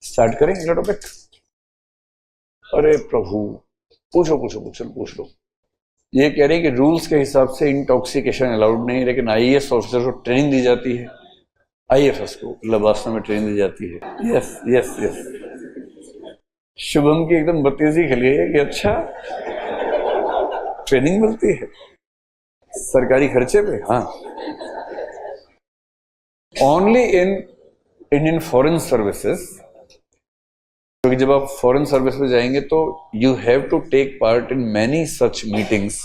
Start करें अगला topic. अरे प्रभु, पूछो पूछो पूछो पूछ लो। ये कह रहे हैं कि रूल्स के हिसाब से इंटॉक्सिकेशन अलाउड नहीं, लेकिन आईएएस ऑफिसर को ट्रेनिंग दी जाती है, आईएफएस को लबासना में ट्रेनिंग दी जाती है। यस यस यस, शुभम की एकदम बत्तीसी खिली है कि अच्छा ट्रेनिंग मिलती है सरकारी खर्चे पे। हाँ, only in Indian foreign services, क्योंकि जब आप फॉरेन सर्विस में जाएंगे तो you have to take part in many such meetings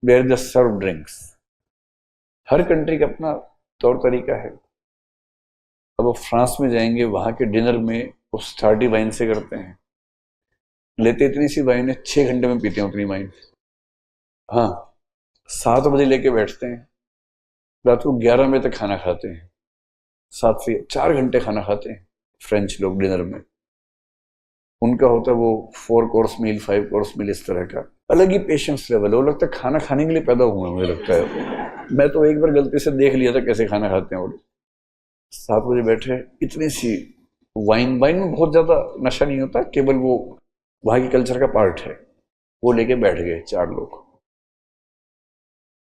where they serve drinks. हर कंट्री का अपना तौर तरीका है। अब आप फ्रांस में जाएंगे, वहां के डिनर में वो स्टार्टी वाइन से करते हैं, लेते इतनी सी वाइन है 6 घंटे में पीते हैं उतनी वाइन। हाँ, 7 बजे लेके बैठते हैं, रात को 11 बजे तक खाना खाते हैं, 7 से 4 घंटे खाना खाते हैं फ्रेंच लोग डिनर में। उनका होता है वो 4 कोर्स मील, 5 कोर्स मील, इस तरह का अलग ही पेशेंस लेवल है। वो लगता है खाना खाने के लिए पैदा हुए, मुझे लगता है। मैं तो एक बार गलती से देख लिया था कैसे खाना खाते हैं वो लोग। 7 बजे बैठे, इतनी सी वाइन में बहुत ज्यादा नशा नहीं होता, केवल वो वहां की कल्चर का पार्ट है, वो लेके बैठ गए 4 लोग।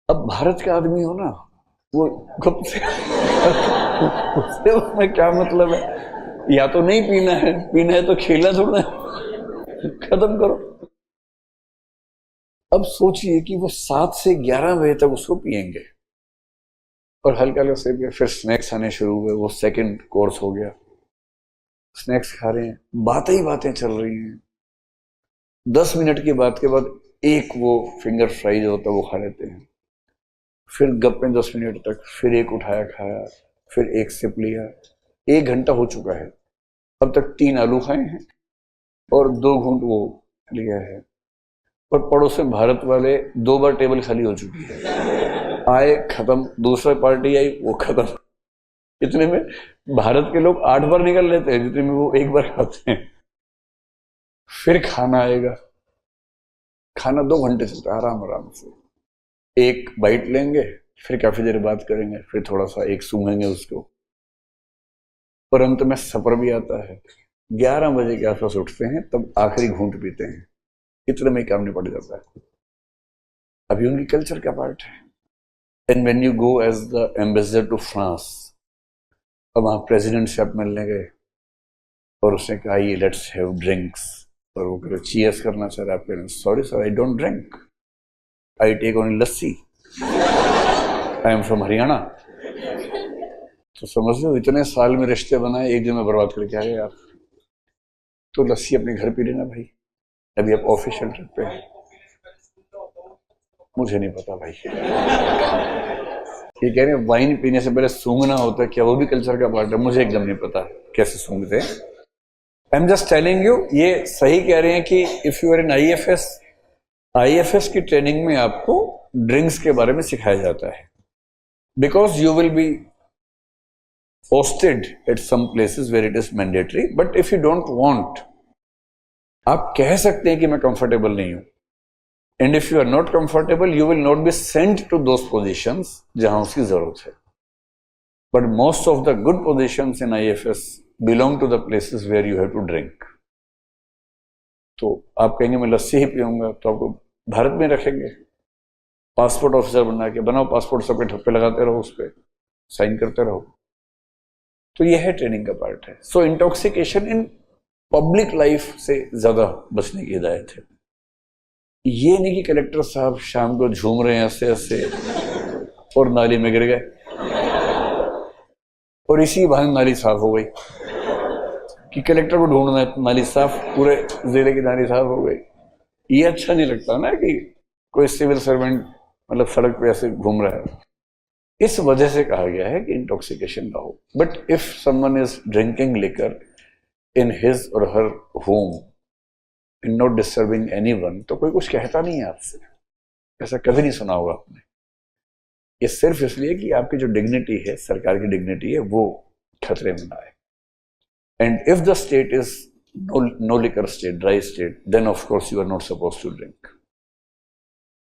अब भारत का आदमी हो ना, वो कब से उससे उसमें क्या मतलब है? या तो नहीं पीना है तो खेलना थोड़ा है, खत्म करो। अब सोचिए कि वो 7 से 11 बजे तक उसको पिएंगे और हल्का हल्का से पिए, फिर स्नैक्स आने शुरू हुए, वो सेकंड कोर्स हो गया। स्नैक्स खा रहे हैं, बातें ही बातें चल रही हैं। 10 मिनट की बात के बाद एक वो फिंगर फ्राइज होता है वो खा लेते हैं, फिर गप्पे 10 मिनट तक, फिर एक उठाया खाया, फिर एक सिप लिया। 1 घंटा हो चुका है, अब तक 3 आलू खाए हैं और 2 घूंट वो लिया है। और पड़ोस में भारत वाले 2 बार टेबल खाली हो चुकी है, आए खत्म, दूसरा पार्टी आई वो खत्म। इतने में भारत के लोग 8 बार निकल लेते हैं जितने में वो 1 बार खाते हैं। फिर खाना आएगा, खाना 2 घंटे चलता है आराम आराम से। एक बाइट लेंगे, फिर काफी देर बात करेंगे, फिर थोड़ा सा एक सूंघेंगे उसको, और अंत में सपर भी आता है। 11 बजे के आसपास उठते हैं, तब आखिरी घूंट पीते हैं। इतने में काम निपट जाता है। अभी उनकी कल्चर का पार्ट है। And when you go as the ambassador to France, अब वहां प्रेसिडेंट से आप मिलने गए और उसने कहा ये लेट्स हैव ड्रिंक्स, और वो करो चीयर्स करना चाह रहे, आप कह रहे sorry sir I don't drink, I take only lassi, I am from Haryana. तो समझ लो इतने साल में रिश्ते बनाए, एक दिन में बर्बाद करके आ गए आप। तो लस्सी अपने घर पी लेना भाई, अभी आप ऑफिशियल ट्रिप पे हैं। मुझे नहीं पता भाई, ये कह रहे हैं वाइन पीने से पहले सूंघना होता है, क्या वो भी कल्चर का पार्ट है? मुझे एकदम नहीं पता कैसे सूंघते हैं। I am just telling you, ये सही कह रहे हैं कि if you are in IFS की ट्रेनिंग में आपको ड्रिंक्स के बारे में सिखाया जाता है, because you will be hosted at some places where it is mandatory, but if you don't want, आप कह सकते हैं कि मैं कंफर्टेबल नहीं हूं, and if you are not comfortable you will not be sent to those positions जहां उसकी जरूरत है। but most of the good positions in IFS belong to the places where you have to drink। तो आप कहेंगे मैं लस्सी ही पीऊंगा, तो आपको भारत में रखेंगे, पासपोर्ट ऑफिसर बना के बनाओ, पासपोर्ट सबके ठप्पे लगाते रहो, उस पर साइन करते रहो। तो यह है ट्रेनिंग का पार्ट है। सो इंटॉक्सिकेशन इन पब्लिक लाइफ से ज्यादा बचने की हिदायत है। ये नहीं कि कलेक्टर साहब शाम को झूम रहे हैं ऐसे ऐसे और नाली में गिर गए और इसी बहाने नाली साफ हो गई, कि कलेक्टर को ढूंढना है नाली साफ, पूरे जिले की नाली साफ हो गई। ये अच्छा नहीं लगता ना कि कोई सिविल सर्वेंट मतलब सड़क पे ऐसे घूम रहा है। इस वजह से कहा गया है कि इंटॉक्सिकेशन ना हो। But if someone is drinking liquor in his or her home in not disturbing anyone, तो कोई कुछ कहता नहीं है आपसे। ऐसा कभी नहीं सुना होगा आपने। ये सिर्फ इसलिए कि आपकी जो डिग्निटी है, सरकार की डिग्निटी है, वो खतरे में ना आए। And if the state is no liquor state, dry state, then of course you are not suppose to drink.